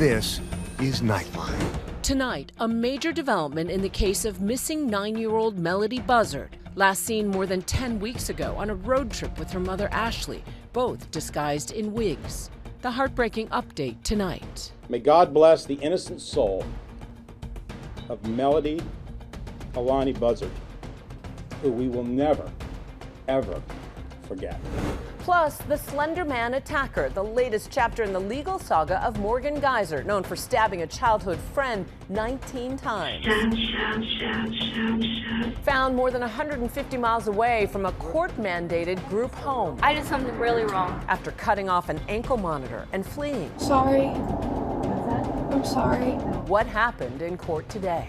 This is Nightline. Tonight, a major development in the case of missing 9-year-old Melody Buzzard, last seen more than 10 weeks ago on a road trip with her mother Ashlee, both disguised in wigs. The heartbreaking update tonight. May God bless the innocent soul of Melody Alani Buzzard, who we will never, ever forget. Plus, the Slender Man attacker, the latest chapter in the legal saga of Morgan Geyser, known for stabbing a childhood friend 19 times. Found more than 150 miles away from a court-mandated group home. I did something really wrong. After cutting off an ankle monitor and fleeing. Sorry. I'm sorry. What happened in court today?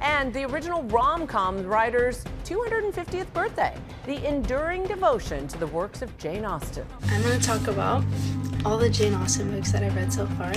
And the original rom-com writer's 250th birthday, the enduring devotion to the works of Jane Austen. I'm going to talk about all the Jane Austen books that I've read so far.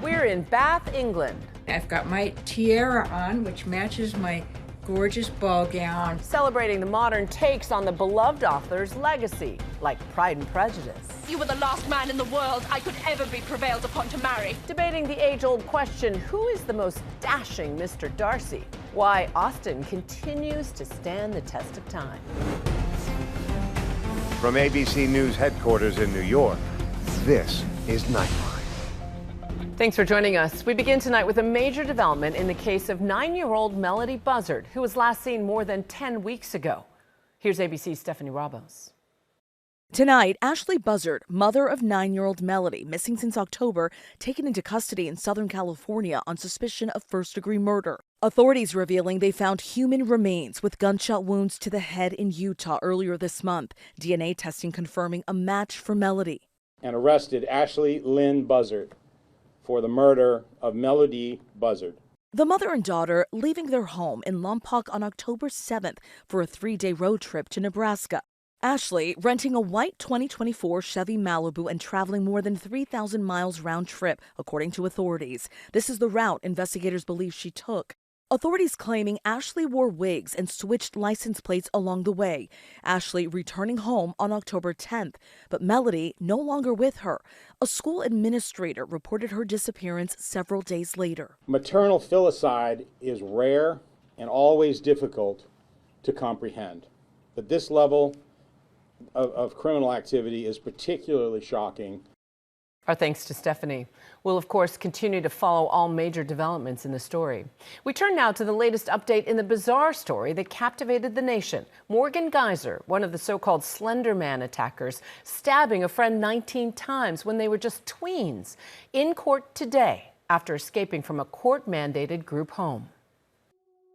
We're in Bath, England. I've got my tiara on, which matches my gorgeous ball gown. Celebrating the modern takes on the beloved author's legacy, like Pride and Prejudice. You were the last man in the world I could ever be prevailed upon to marry. Debating the age-old question, who is the most dashing Mr. Darcy? Why Austen continues to stand the test of time. From ABC News headquarters in New York, this is Nightline. Thanks for joining us. We begin tonight with a major development in the case of 9-year-old Melody Buzzard, who was last seen more than 10 weeks ago. Here's ABC's Stephanie Rabos. Tonight, Ashlee Buzzard, mother of 9-year-old Melody, missing since October, taken into custody in Southern California on suspicion of first-degree murder. Authorities revealing they found human remains with gunshot wounds to the head in Utah earlier this month. DNA testing confirming a match for Melody. And arrested Ashlee Lynn Buzzard for the murder of Melody Buzzard. The mother and daughter leaving their home in Lompoc on October 7th for a 3-day road trip to Nebraska. Ashlee renting a white 2024 Chevy Malibu and traveling more than 3,000 miles round trip, according to authorities. This is the route investigators believe she took. Authorities claiming Ashlee wore wigs and switched license plates along the way. Ashlee returning home on October 10th, but Melody no longer with her. A school administrator reported her disappearance several days later. Maternal filicide is rare and always difficult to comprehend. But this level of criminal activity is particularly shocking. Our thanks to Stephanie. We'll, of course, continue to follow all major developments in the story. We turn now to the latest update in the bizarre story that captivated the nation. Morgan Geyser, one of the so-called Slender Man attackers, stabbing a friend 19 times when they were just tweens, in court today after escaping from a court-mandated group home.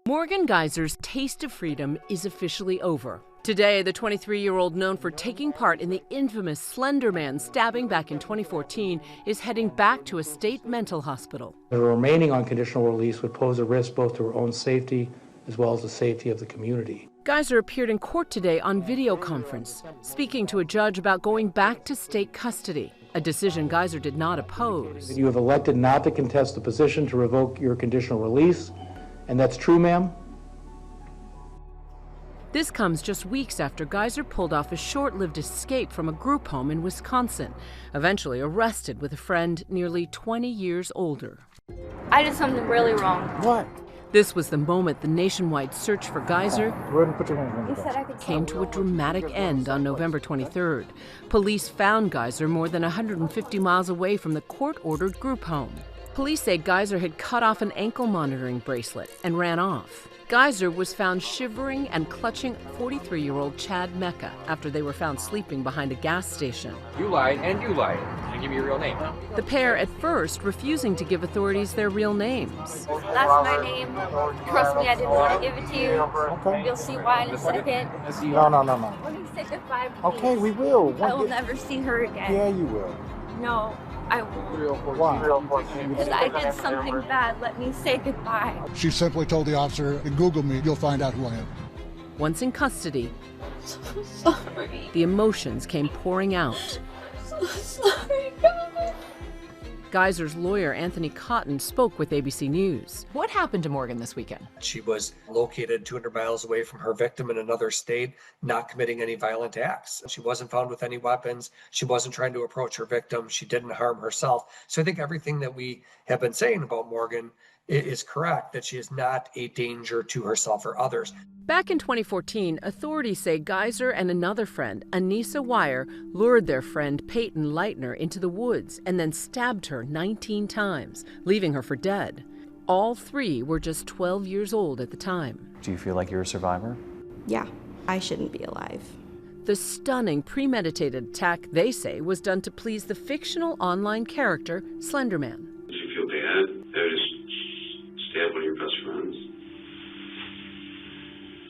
Morgan Geyser's taste of freedom is officially over. Today, the 23-year-old known for taking part in the infamous Slender Man stabbing back in 2014 is heading back to a state mental hospital. Her remaining on conditional release would pose a risk both to her own safety as well as the safety of the community. Geyser appeared in court today on video conference, speaking to a judge about going back to state custody, a decision Geyser did not oppose. You have elected not to contest the position to revoke your conditional release, and that's true, ma'am? This comes just weeks after Geyser pulled off a short-lived escape from a group home in Wisconsin, eventually arrested with a friend nearly 20 years older. I did something really wrong. What? This was the moment the nationwide search for Geyser Go ahead and put your hands on the gun. came to a dramatic end on November 23rd. Police found Geyser more than 150 miles away from the court-ordered group home. Police say Geyser had cut off an ankle monitoring bracelet and ran off. Geyser was found shivering and clutching 43-year-old Chad Mecca after they were found sleeping behind a gas station. You lied and you lied. Didn't give me your real name. The pair at first refusing to give authorities their real names. That's my name. Trust me, I didn't want to give it to you. Okay. You'll see why in a second. No. When you say goodbye, please. Okay, we will. I will never see her again. Yeah, you will. No, I won't. Why? Because I did something bad. Let me say goodbye. She simply told the officer, Google me, you'll find out who I am. Once in custody, So sorry. the emotions came pouring out. So sorry, God. Geyser's lawyer, Anthony Cotton, spoke with ABC News. What happened to Morgan this weekend? She was located 200 miles away from her victim in another state, not committing any violent acts. She wasn't found with any weapons. She wasn't trying to approach her victim. She didn't harm herself. So I think everything that we have been saying about Morgan is correct, that she is not a danger to herself or others. Back in 2014, authorities say Geyser and another friend, Anissa Wire, lured their friend Peyton Leitner into the woods and then stabbed her 19 times, leaving her for dead. All three were just 12 years old at the time. Do you feel like you're a survivor? Yeah, I shouldn't be alive. The stunning, premeditated attack, they say, was done to please the fictional online character, Slenderman. If you feel bad, I would just stab one of your best friends.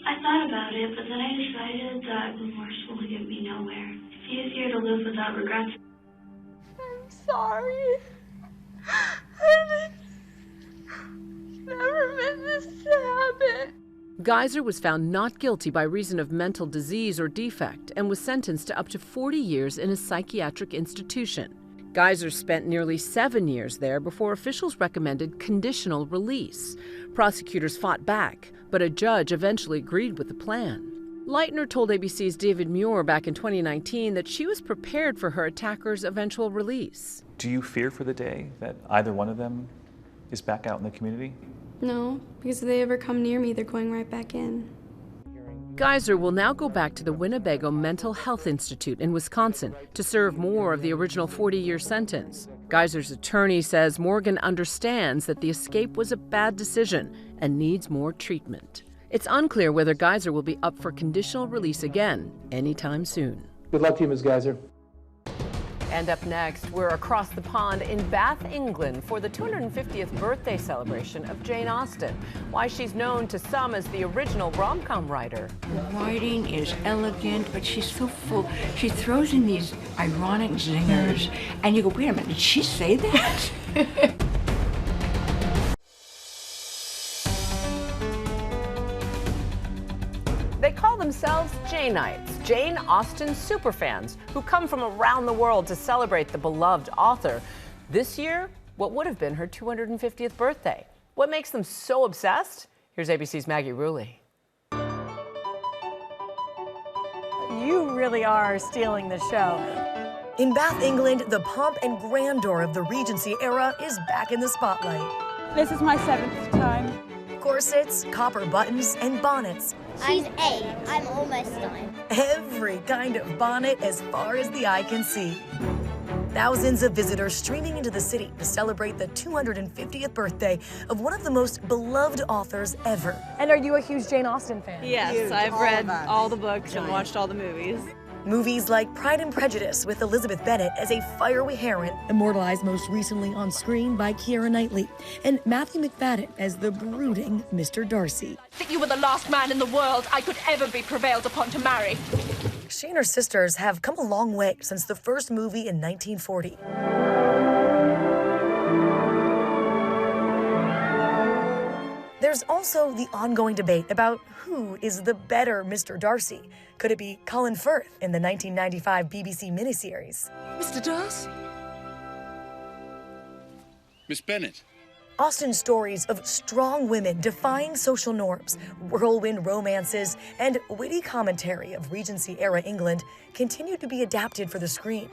I thought about it, but then I decided that remorse will get me nowhere. It's easier to live without regrets. I'm sorry. I never meant this to happen. Geyser was found not guilty by reason of mental disease or defect and was sentenced to up to 40 years in a psychiatric institution. Geyser spent nearly 7 years there before officials recommended conditional release. Prosecutors fought back, but a judge eventually agreed with the plan. Leitner told ABC's David Muir back in 2019 that she was prepared for her attacker's eventual release. Do you fear for the day that either one of them is back out in the community? No, because if they ever come near me, they're going right back in. Geyser will now go back to the Winnebago Mental Health Institute in Wisconsin to serve more of the original 40-year sentence. Geyser's attorney says Morgan understands that the escape was a bad decision and needs more treatment. It's unclear whether Geyser will be up for conditional release again anytime soon. Good luck to you, Ms. Geyser. And up next, we're across the pond in Bath, England for the 250th birthday celebration of Jane Austen. Why she's known to some as the original rom-com writer. The writing is elegant, but she's so full. She throws in these ironic zingers, and you go, wait a minute, did she say that? They call themselves Janeites, Jane Austen superfans who come from around the world to celebrate the beloved author. This year, what would have been her 250th birthday. What makes them so obsessed? Here's ABC's Maggie Rulli. You really are stealing the show. In Bath, England, the pomp and grandeur of the Regency era is back in the spotlight. This is my 7th time. Corsets, copper buttons, and bonnets. She's 8. I'm almost 9. Every kind of bonnet as far as the eye can see. Thousands of visitors streaming into the city to celebrate the 250th birthday of one of the most beloved authors ever. And are you a huge Jane Austen fan? Yes, Huge. I've read all the books and watched all the movies. Movies like Pride and Prejudice with Elizabeth Bennet as a fiery heroine, immortalized most recently on screen by Keira Knightley, and Matthew McFadden as the brooding Mr. Darcy. That you were the last man in the world I could ever be prevailed upon to marry. She and her sisters have come a long way since the first movie in 1940. There's also the ongoing debate about who is the better Mr. Darcy. Could it be Colin Firth in the 1995 BBC miniseries? Mr. Darcy? Miss Bennet. Austen's stories of strong women defying social norms, whirlwind romances, and witty commentary of Regency-era England continue to be adapted for the screen.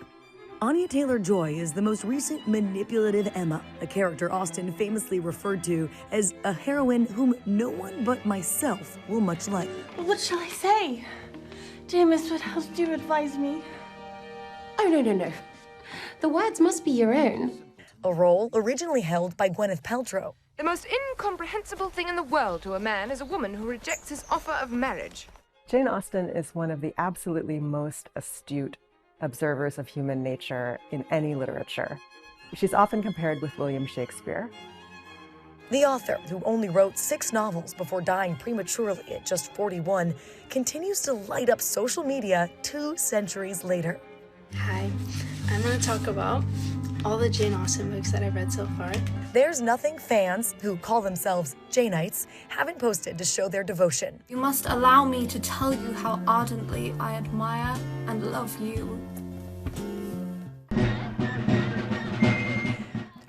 Anya Taylor-Joy is the most recent manipulative Emma, a character Austen famously referred to as a heroine whom no one but myself will much like. What shall I say? Dear Miss Woodhouse, do advise me. Oh, no. The words must be your own. A role originally held by Gwyneth Paltrow. The most incomprehensible thing in the world to a man is a woman who rejects his offer of marriage. Jane Austen is one of the absolutely most astute observers of human nature in any literature. She's often compared with William Shakespeare. The author, who only wrote 6 novels before dying prematurely at just 41, continues to light up social media 2 centuries later. Hi, I'm going to talk about all the Jane Austen books that I've read so far. There's nothing fans, who call themselves Janeites, haven't posted to show their devotion. You must allow me to tell you how ardently I admire and love you.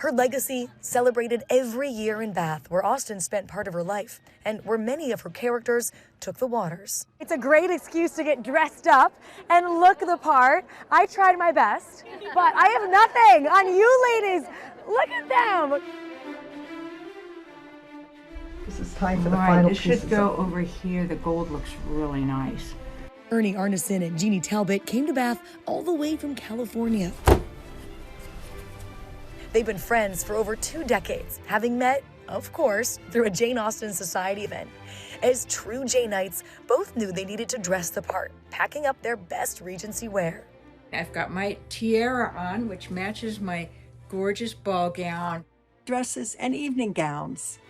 Her legacy celebrated every year in Bath, where Austen spent part of her life, and where many of her characters took the waters. It's a great excuse to get dressed up and look the part. I tried my best, but I have nothing on you ladies. Look at them. This is time for the final This pieces. should go over here. The gold looks really nice. Ernie Arneson and Jeannie Talbot came to Bath all the way from California. They've been friends for over 2 decades, having met, of course, through a Jane Austen Society event. As true Janeites, both knew they needed to dress the part, packing up their best Regency wear. I've got my tiara on, which matches my gorgeous ball gown. Dresses and evening gowns.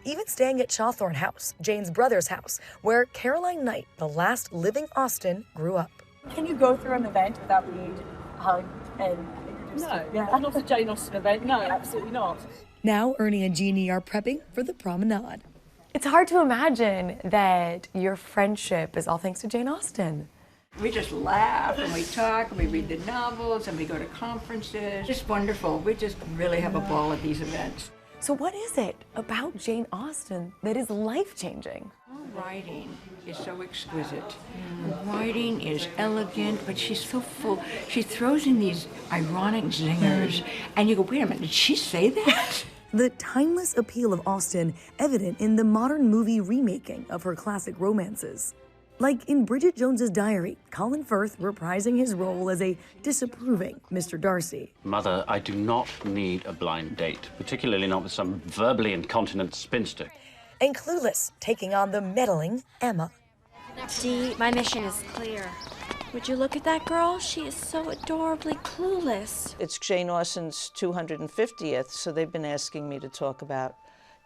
Even staying at Chawthorne House, Jane's brother's house, where Caroline Knight, the last living Austen, grew up. Can you go through an event without being hugged and introduced? No, yeah. Not a Jane Austen event. No, absolutely not. Now Ernie and Jeannie are prepping for the promenade. It's hard to imagine that your friendship is all thanks to Jane Austen. We just laugh and we talk and we read the novels and we go to conferences. It's wonderful. We just really have a ball at these events. So what is it about Jane Austen that is life-changing? Her writing is so exquisite. Her writing is elegant, but she's so full. She throws in these ironic zingers, and you go, wait a minute, did she say that? The timeless appeal of Austen evident in the modern movie remaking of her classic romances. Like in Bridget Jones's Diary, Colin Firth reprising his role as a disapproving Mr. Darcy. Mother, I do not need a blind date, particularly not with some verbally incontinent spinster. And Clueless, taking on the meddling Emma. Dee, my mission is clear. Would you look at that girl? She is so adorably clueless. It's Jane Austen's 250th, so they've been asking me to talk about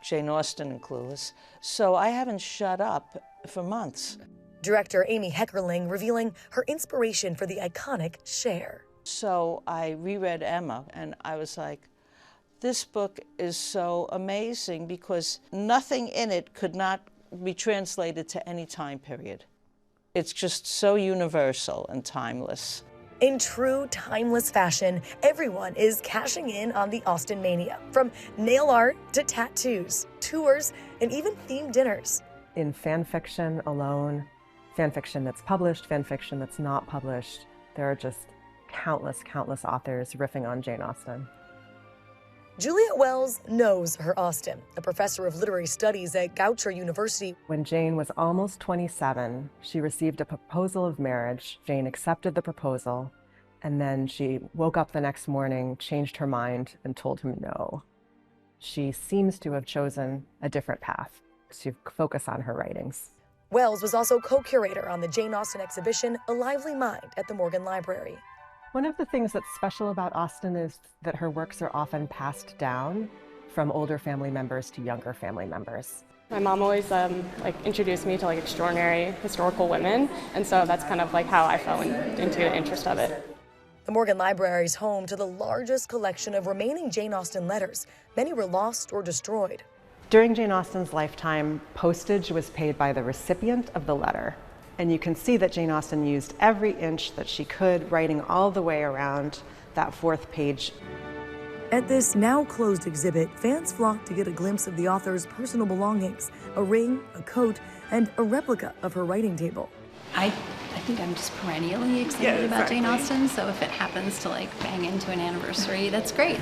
Jane Austen and Clueless. So I haven't shut up for months. Director Amy Heckerling revealing her inspiration for the iconic Cher. So I reread Emma, and I was like, this book is so amazing because nothing in it could not be translated to any time period. It's just so universal and timeless. In true timeless fashion, everyone is cashing in on the Austen mania. From nail art to tattoos, tours, and even themed dinners. In fan fiction alone, fan fiction that's published, fan fiction that's not published, there are just countless authors riffing on Jane Austen. Juliet Wells knows her Austen, a professor of literary studies at Goucher University. When Jane was almost 27, she received a proposal of marriage. Jane accepted the proposal, and then she woke up the next morning, changed her mind, and told him no. She seems to have chosen a different path to focus on her writings. Wells was also co-curator on the Jane Austen exhibition, A Lively Mind, at the Morgan Library. One of the things that's special about Austen is that her works are often passed down from older family members to younger family members. My mom always introduced me to extraordinary historical women, and so that's kind of how I fell into the interest of it. The Morgan Library is home to the largest collection of remaining Jane Austen letters. Many were lost or destroyed. During Jane Austen's lifetime, postage was paid by the recipient of the letter. And you can see that Jane Austen used every inch that she could, writing all the way around that 4th page. At this now closed exhibit, fans flocked to get a glimpse of the author's personal belongings, a ring, a coat, and a replica of her writing table. I think I'm just perennially excited about Jane Austen, so if it happens to bang into an anniversary, that's great.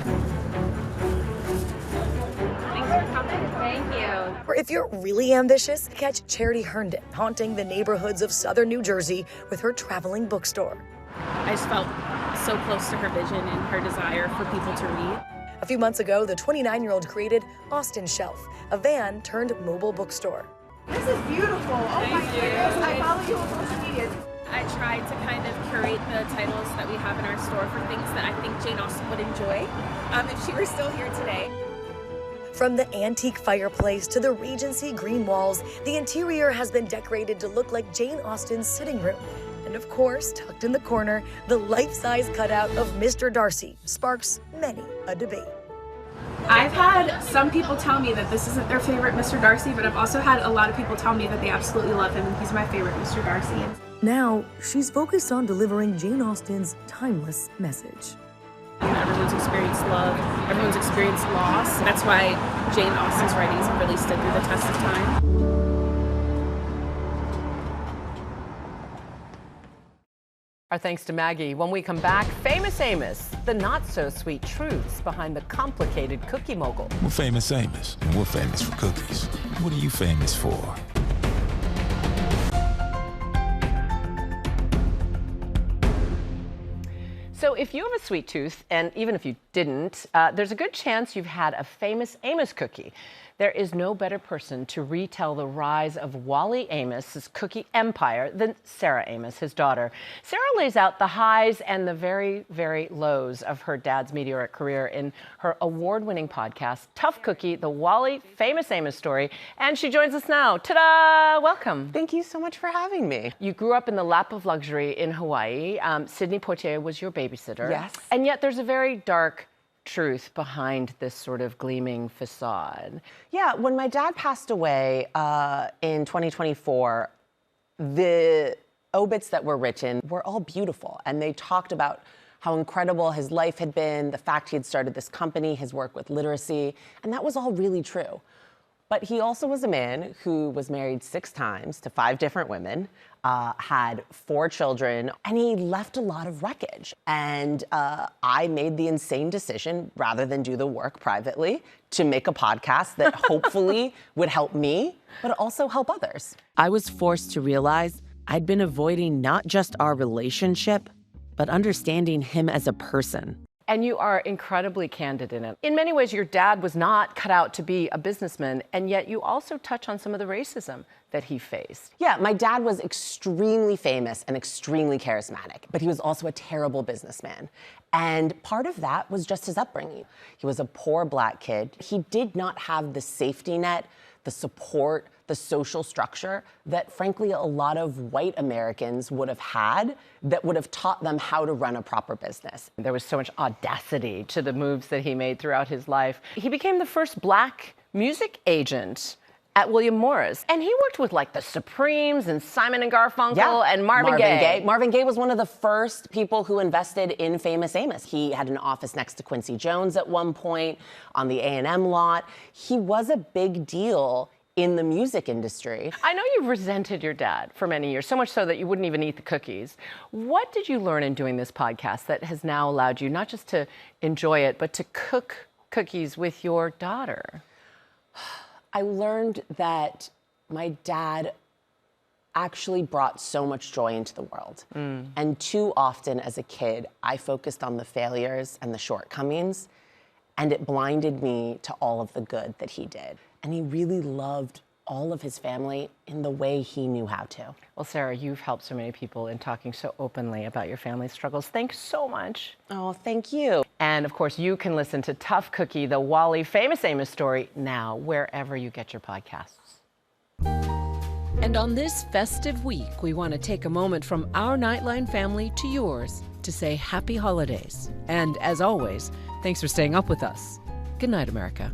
Thank you. Or if you're really ambitious, catch Charity Herndon haunting the neighborhoods of southern New Jersey with her traveling bookstore. I just felt so close to her vision and her desire for people to read. A few months ago, the 29-year-old created Austen Shelf, a van turned mobile bookstore. This is beautiful. Oh my goodness. I follow you on social media. I tried to kind of curate the titles that we have in our store for things that I think Jane Austen would enjoy if she were still here today. From the antique fireplace to the Regency green walls, the interior has been decorated to look like Jane Austen's sitting room. And of course, tucked in the corner, the life-size cutout of Mr. Darcy sparks many a debate. I've had some people tell me that this isn't their favorite Mr. Darcy, but I've also had a lot of people tell me that they absolutely love him and he's my favorite Mr. Darcy. Now, she's focused on delivering Jane Austen's timeless message. Everyone's experienced love, everyone's experienced loss. That's why Jane Austen's writings have really stood through the test of time. Our thanks to Maggie. When we come back, Famous Amos, the not-so-sweet truths behind the complicated cookie mogul. We're Famous Amos, and we're famous for cookies. What are you famous for? So if you have a sweet tooth, and even if you didn't, there's a good chance you've had a Famous Amos cookie. There is no better person to retell the rise of Wally Amos's cookie empire than Sarah Amos, his daughter. Sarah lays out the highs and the very, very lows of her dad's meteoric career in her award-winning podcast, Tough Cookie, the Wally Famous Amos story. And she joins us now. Ta-da! Welcome. Thank you so much for having me. You grew up in the lap of luxury in Hawaii. Sidney Poitier was your babysitter. Yes. And yet there's a very dark truth behind this sort of gleaming facade. Yeah, when my dad passed away in 2024, the obits that were written were all beautiful, and they talked about how incredible his life had been, the fact he had started this company, his work with literacy, and that was all really true. But he also was a man who was married 6 times to 5 different women, had 4 children, and he left a lot of wreckage. And I made the insane decision, rather than do the work privately, to make a podcast that hopefully would help me, but also help others. I was forced to realize I'd been avoiding not just our relationship, but understanding him as a person. And you are incredibly candid in it. In many ways, your dad was not cut out to be a businessman, and yet you also touch on some of the racism that he faced. Yeah, my dad was extremely famous and extremely charismatic, but he was also a terrible businessman. And part of that was just his upbringing. He was a poor Black kid. He did not have the safety net, the support, the social structure that, frankly, a lot of white Americans would have had that would have taught them how to run a proper business. There was so much audacity to the moves that he made throughout his life. He became the first Black music agent at William Morris. And he worked with like the Supremes and Simon and Garfunkel and Marvin Gaye. Marvin Gaye was one of the first people who invested in Famous Amos. He had an office next to Quincy Jones at one point on the A&M lot. He was a big deal in the music industry. I know you've resented your dad for many years, so much so that you wouldn't even eat the cookies. What did you learn in doing this podcast that has now allowed you not just to enjoy it, but to cook cookies with your daughter? I learned that my dad actually brought so much joy into the world. And too often as a kid, I focused on the failures and the shortcomings, and it blinded me to all of the good that he did. And he really loved all of his family in the way he knew how to. Well, Sarah, you've helped so many people in talking so openly about your family struggles. Thanks so much. Oh, thank you. And of course, you can listen to Tough Cookie, the Wally Famous Amos story now, wherever you get your podcasts. And on this festive week, we want to take a moment from our Nightline family to yours to say happy holidays. And as always, thanks for staying up with us. Good night, America.